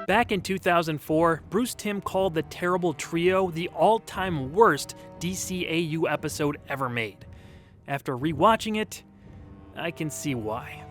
Back in 2004, Bruce Timm called The Terrible Trio the all-time worst DCAU episode ever made. After rewatching it, I can see why.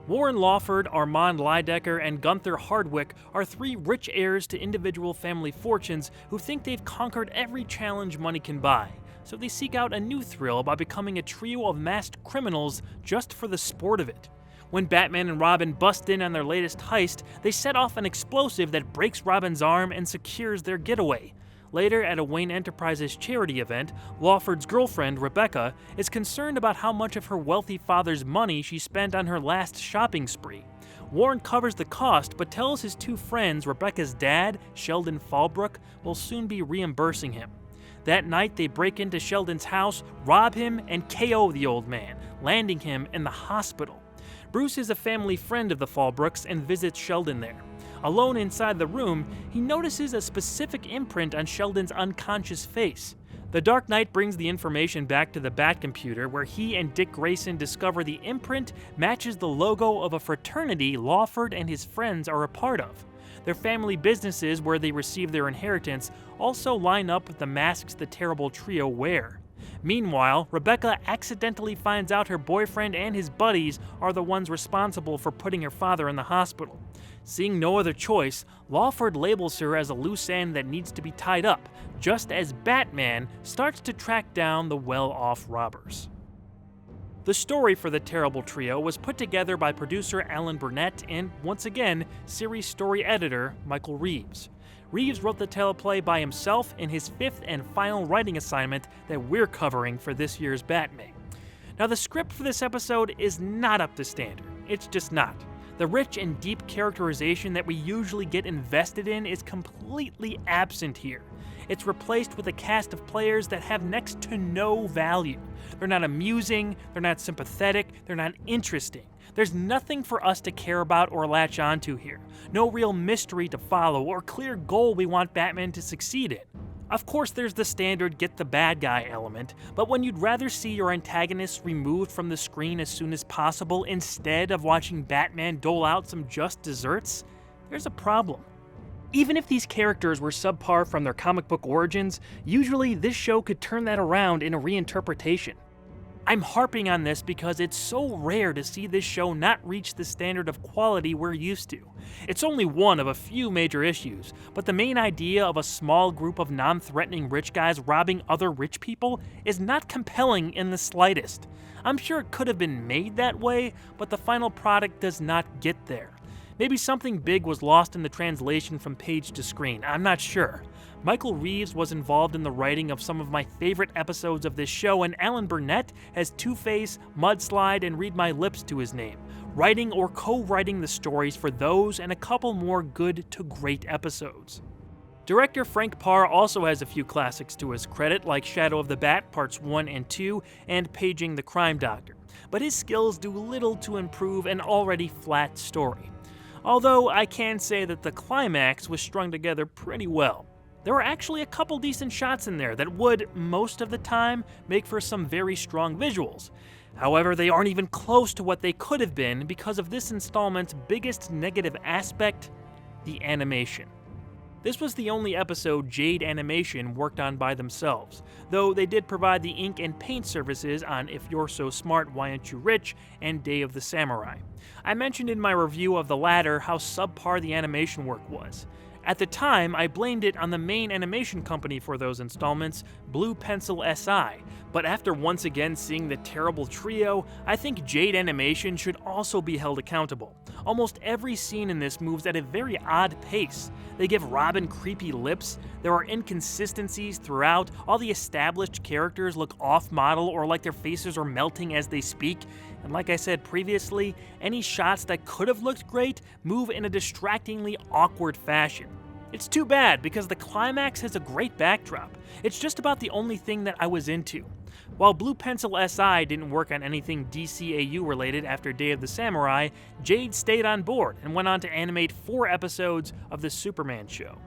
Warren Lawford, Armand Lydecker, and Gunther Hardwick are three rich heirs to individual family fortunes who think they've conquered every challenge money can buy, so they seek out a new thrill by becoming a trio of masked criminals just for the sport of it. When Batman and Robin bust in on their latest heist, they set off an explosive that breaks Robin's arm and secures their getaway. Later, at a Wayne Enterprises charity event, Lawford's girlfriend, Rebecca, is concerned about how much of her wealthy father's money she spent on her last shopping spree. Warren covers the cost, but tells his two friends Rebecca's dad, Sheldon Fallbrook, will soon be reimbursing him. That night, they break into Sheldon's house, rob him, and KO the old man, landing him in the hospital. Bruce is a family friend of the Fallbrooks and visits Sheldon there. Alone inside the room, he notices a specific imprint on Sheldon's unconscious face. The Dark Knight brings the information back to the Bat computer, where he and Dick Grayson discover the imprint matches the logo of a fraternity Lawford and his friends are a part of. Their family businesses, where they receive their inheritance, also line up with the masks the Terrible Trio wear. Meanwhile, Rebecca accidentally finds out her boyfriend and his buddies are the ones responsible for putting her father in the hospital. Seeing no other choice, Lawford labels her as a loose end that needs to be tied up, just as Batman starts to track down the well-off robbers. The story for The Terrible Trio was put together by producer Alan Burnett and, once again, series story editor Michael Reeves. Reeves wrote the teleplay by himself in his fifth and final writing assignment that we're covering for this year's Batman. Now, the script for this episode is not up to standard. It's just not. The rich and deep characterization that we usually get invested in is completely absent here. It's replaced with a cast of players that have next to no value. They're not amusing, they're not sympathetic, they're not interesting. There's nothing for us to care about or latch onto here. No real mystery to follow or clear goal we want Batman to succeed in. Of course, there's the standard get the bad guy element, but when you'd rather see your antagonists removed from the screen as soon as possible instead of watching Batman dole out some just desserts, there's a problem. Even if these characters were subpar from their comic book origins, usually this show could turn that around in a reinterpretation. I'm harping on this because it's so rare to see this show not reach the standard of quality we're used to. It's only one of a few major issues, but the main idea of a small group of non-threatening rich guys robbing other rich people is not compelling in the slightest. I'm sure it could have been made that way, but the final product does not get there. Maybe something big was lost in the translation from page to screen, I'm not sure. Michael Reeves was involved in the writing of some of my favorite episodes of this show, and Alan Burnett has Two-Face, Mudslide, and Read My Lips to his name, writing or co-writing the stories for those and a couple more good to great episodes. Director Frank Parr also has a few classics to his credit, like Shadow of the Bat Parts 1 and 2 and Paging the Crime Doctor, but his skills do little to improve an already flat story. Although I can say that the climax was strung together pretty well. There are actually a couple decent shots in there that would, most of the time, make for some very strong visuals. However, they aren't even close to what they could have been because of this installment's biggest negative aspect, the animation. This was the only episode Jade Animation worked on by themselves, though they did provide the ink and paint services on If You're So Smart, Why Aren't You Rich and Day of the Samurai. I mentioned in my review of the latter how subpar the animation work was. At the time, I blamed it on the main animation company for those installments, Blue Pencil SI, but after once again seeing The Terrible Trio, I think Jade Animation should also be held accountable. Almost every scene in this moves at a very odd pace. They give Robin creepy lips, there are inconsistencies throughout, all the established characters look off-model or like their faces are melting as they speak, and like I said previously, any shots that could have looked great move in a distractingly awkward fashion. It's too bad because the climax has a great backdrop. It's just about the only thing that I was into. While Blue Pencil SI didn't work on anything DCAU related after Day of the Samurai, Jade stayed on board and went on to animate 4 episodes of the Superman show.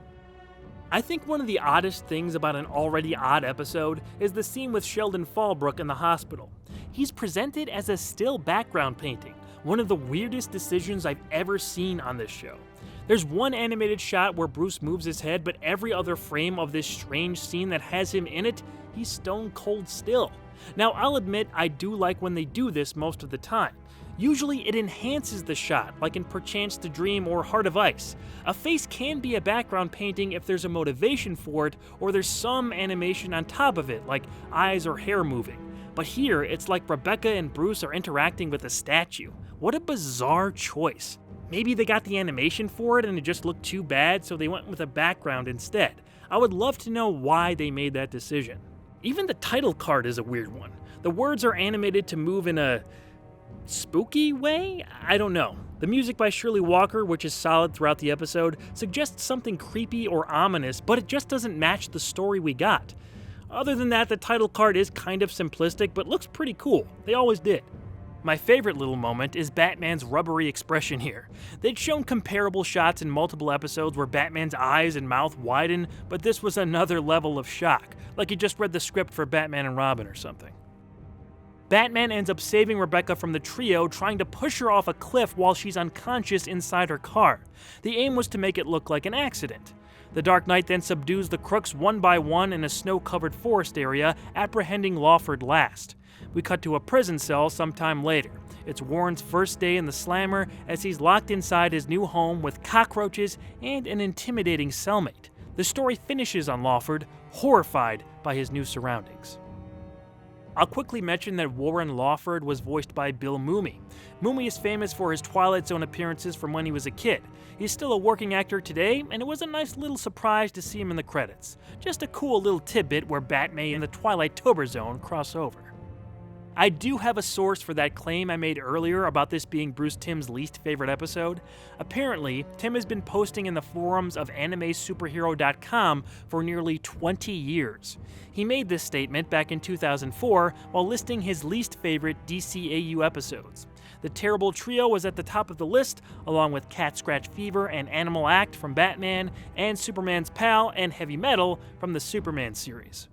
I think one of the oddest things about an already odd episode is the scene with Sheldon Fallbrook in the hospital. He's presented as a still background painting, one of the weirdest decisions I've ever seen on this show. There's one animated shot where Bruce moves his head, but every other frame of this strange scene that has him in it, he's stone cold still. Now, I'll admit I do like when they do this most of the time. Usually it enhances the shot, like in Perchance to Dream or Heart of Ice. A face can be a background painting if there's a motivation for it, or there's some animation on top of it, like eyes or hair moving. But here, it's like Rebecca and Bruce are interacting with a statue. What a bizarre choice. Maybe they got the animation for it and it just looked too bad, so they went with a background instead. I would love to know why they made that decision. Even the title card is a weird one. The words are animated to move in a spooky way? I don't know. The music by Shirley Walker, which is solid throughout the episode, suggests something creepy or ominous, but it just doesn't match the story we got. Other than that, the title card is kind of simplistic, but looks pretty cool. They always did. My favorite little moment is Batman's rubbery expression here. They'd shown comparable shots in multiple episodes where Batman's eyes and mouth widen, but this was another level of shock, like he just read the script for Batman and Robin or something. Batman ends up saving Rebecca from the trio, trying to push her off a cliff while she's unconscious inside her car. The aim was to make it look like an accident. The Dark Knight then subdues the crooks one by one in a snow-covered forest area, apprehending Lawford last. We cut to a prison cell sometime later. It's Warren's first day in the slammer as he's locked inside his new home with cockroaches and an intimidating cellmate. The story finishes on Lawford, horrified by his new surroundings. I'll quickly mention that Warren Lawford was voiced by Bill Mumy. Mumy is famous for his Twilight Zone appearances from when he was a kid. He's still a working actor today, and it was a nice little surprise to see him in the credits. Just a cool little tidbit where Batman and the Twilight-tober Zone cross over. I do have a source for that claim I made earlier about this being Bruce Timm's least favorite episode. Apparently, Timm has been posting in the forums of AnimeSuperhero.com for nearly 20 years. He made this statement back in 2004 while listing his least favorite DCAU episodes. The Terrible Trio was at the top of the list, along with Cat Scratch Fever and Animal Act from Batman, and Superman's Pal and Heavy Metal from the Superman series.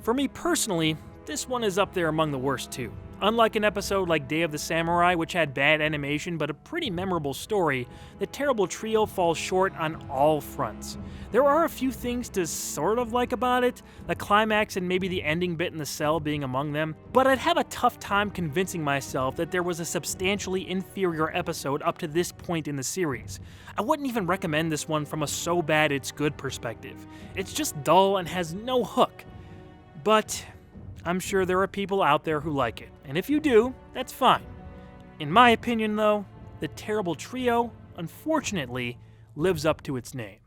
For me personally, this one is up there among the worst too. Unlike an episode like Day of the Samurai, which had bad animation but a pretty memorable story, the Terrible Trio falls short on all fronts. There are a few things to sort of like about it, the climax and maybe the ending bit in the cell being among them, but I'd have a tough time convincing myself that there was a substantially inferior episode up to this point in the series. I wouldn't even recommend this one from a so bad it's good perspective. It's just dull and has no hook. But I'm sure there are people out there who like it, and if you do, that's fine. In my opinion though, the Terrible Trio, unfortunately, lives up to its name.